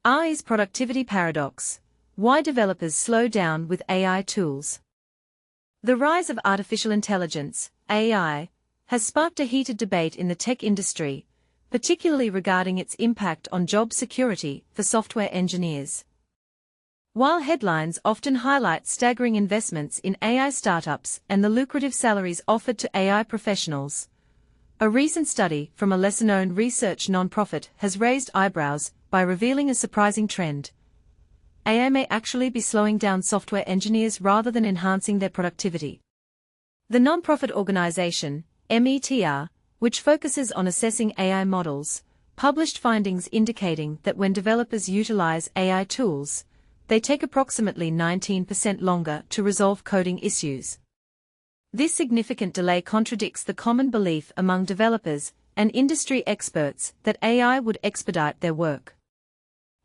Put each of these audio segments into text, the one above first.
AI's productivity paradox: why developers slow down with AI tools. The rise of artificial intelligence, AI, has sparked a heated debate in the tech industry, particularly regarding its impact on job security for software engineers. While headlines often highlight staggering investments in AI startups and the lucrative salaries offered to AI professionals, a recent study from a lesser-known research nonprofit has raised eyebrows by revealing a surprising trend. AI may actually be slowing down software engineers rather than enhancing their productivity. The nonprofit organization, METR, which focuses on assessing AI models, published findings indicating that when developers utilize AI tools, they take approximately 19% longer to resolve coding issues. This significant delay contradicts the common belief among developers and industry experts that AI would expedite their work.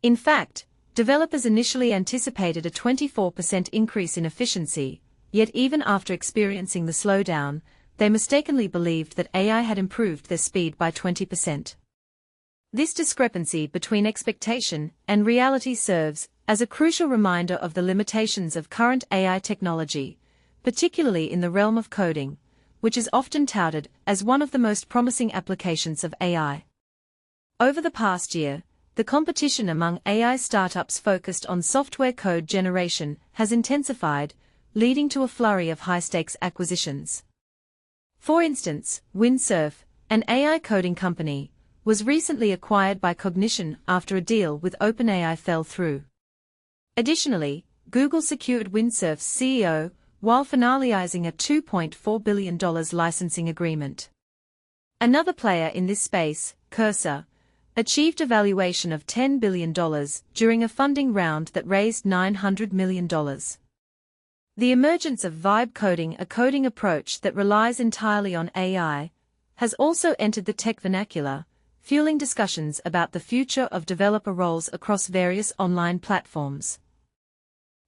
In fact, developers initially anticipated a 24% increase in efficiency, yet even after experiencing the slowdown, they mistakenly believed that AI had improved their speed by 20%. This discrepancy between expectation and reality serves as a crucial reminder of the limitations of current AI technology, particularly in the realm of coding, which is often touted as one of the most promising applications of AI. Over the past year, the competition among AI startups focused on software code generation has intensified, leading to a flurry of high-stakes acquisitions. For instance, Windsurf, an AI coding company, was recently acquired by Cognition after a deal with OpenAI fell through. Additionally, Google secured Windsurf's CEO while finalizing a $2.4 billion licensing agreement. Another player in this space, Cursor, achieved a valuation of $10 billion during a funding round that raised $900 million. The emergence of vibe coding, a coding approach that relies entirely on AI, has also entered the tech vernacular, fueling discussions about the future of developer roles across various online platforms.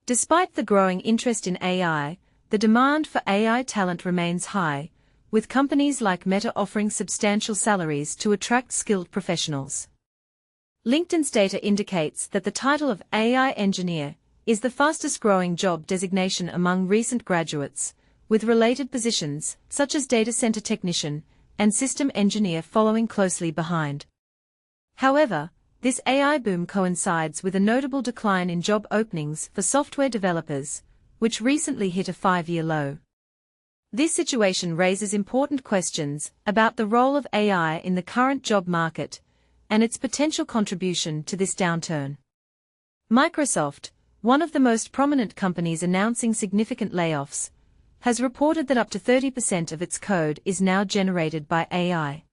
Despite the growing interest in AI, the demand for AI talent remains high, with companies like METR offering substantial salaries to attract skilled professionals. LinkedIn's data indicates that the title of AI engineer is the fastest-growing job designation among recent graduates, with related positions such as data center technician and system engineer following closely behind. However, this AI boom coincides with a notable decline in job openings for software developers, which recently hit a 5-year low. This situation raises important questions about the role of AI in the current job market and its potential contribution to this downturn. Microsoft, one of the most prominent companies announcing significant layoffs, has reported that up to 30% of its code is now generated by AI.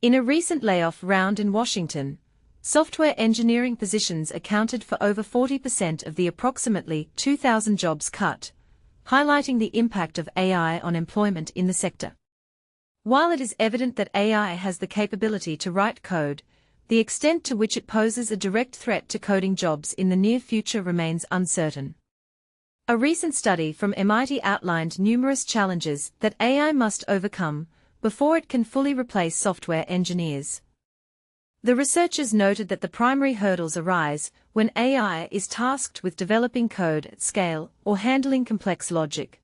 In a recent layoff round in Washington, software engineering positions accounted for over 40% of the approximately 2,000 jobs cut, highlighting the impact of AI on employment in the sector. While it is evident that AI has the capability to write code, the extent to which it poses a direct threat to coding jobs in the near future remains uncertain. A recent study from MIT outlined numerous challenges that AI must overcome before it can fully replace software engineers. The researchers noted that the primary hurdles arise when AI is tasked with developing code at scale or handling complex logic.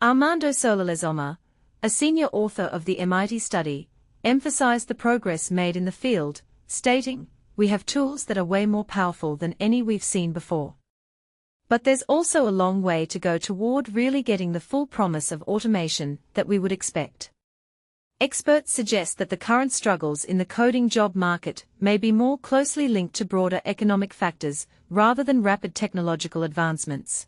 Armando Solalezoma, a senior author of the MIT study, emphasized the progress made in the field, stating, "We have tools that are way more powerful than any we've seen before. But there's also a long way to go toward really getting the full promise of automation that we would expect." Experts suggest that the current struggles in the coding job market may be more closely linked to broader economic factors rather than rapid technological advancements.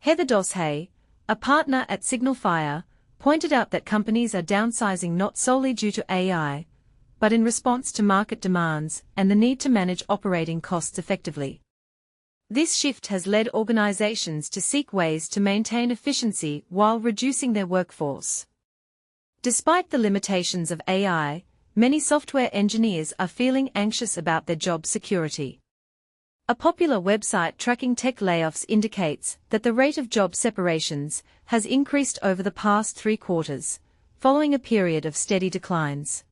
Heather Doshay, a partner at Signalfire, pointed out that companies are downsizing not solely due to AI, but in response to market demands and the need to manage operating costs effectively. This shift has led organizations to seek ways to maintain efficiency while reducing their workforce. Despite the limitations of AI, many software engineers are feeling anxious about their job security. A popular website tracking tech layoffs indicates that the rate of job separations has increased over the past 3 quarters, following a period of steady declines.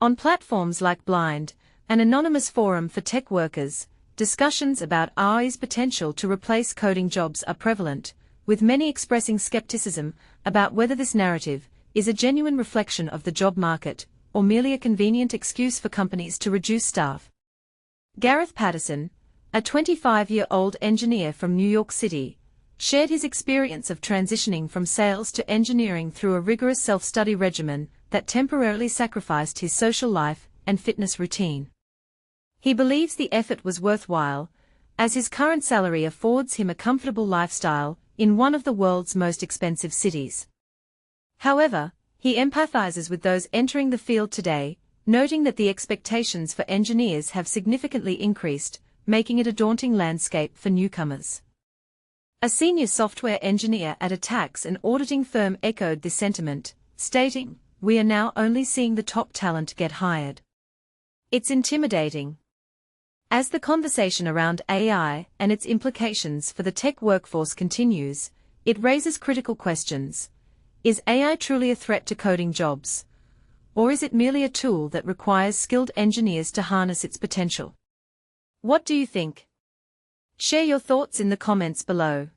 On platforms like Blind, an anonymous forum for tech workers, discussions about AI's potential to replace coding jobs are prevalent, with many expressing skepticism about whether this narrative is a genuine reflection of the job market or merely a convenient excuse for companies to reduce staff. Gareth Patterson, a 25-year-old engineer from New York City, shared his experience of transitioning from sales to engineering through a rigorous self-study regimen that temporarily sacrificed his social life and fitness routine. He believes the effort was worthwhile, as his current salary affords him a comfortable lifestyle in one of the world's most expensive cities. However, he empathizes with those entering the field today, noting that the expectations for engineers have significantly increased, making it a daunting landscape for newcomers. A senior software engineer at a tax and auditing firm echoed this sentiment, stating, "We are now only seeing the top talent get hired. It's intimidating." As the conversation around AI and its implications for the tech workforce continues, it raises critical questions. Is AI truly a threat to coding jobs? Or is it merely a tool that requires skilled engineers to harness its potential? What do you think? Share your thoughts in the comments below.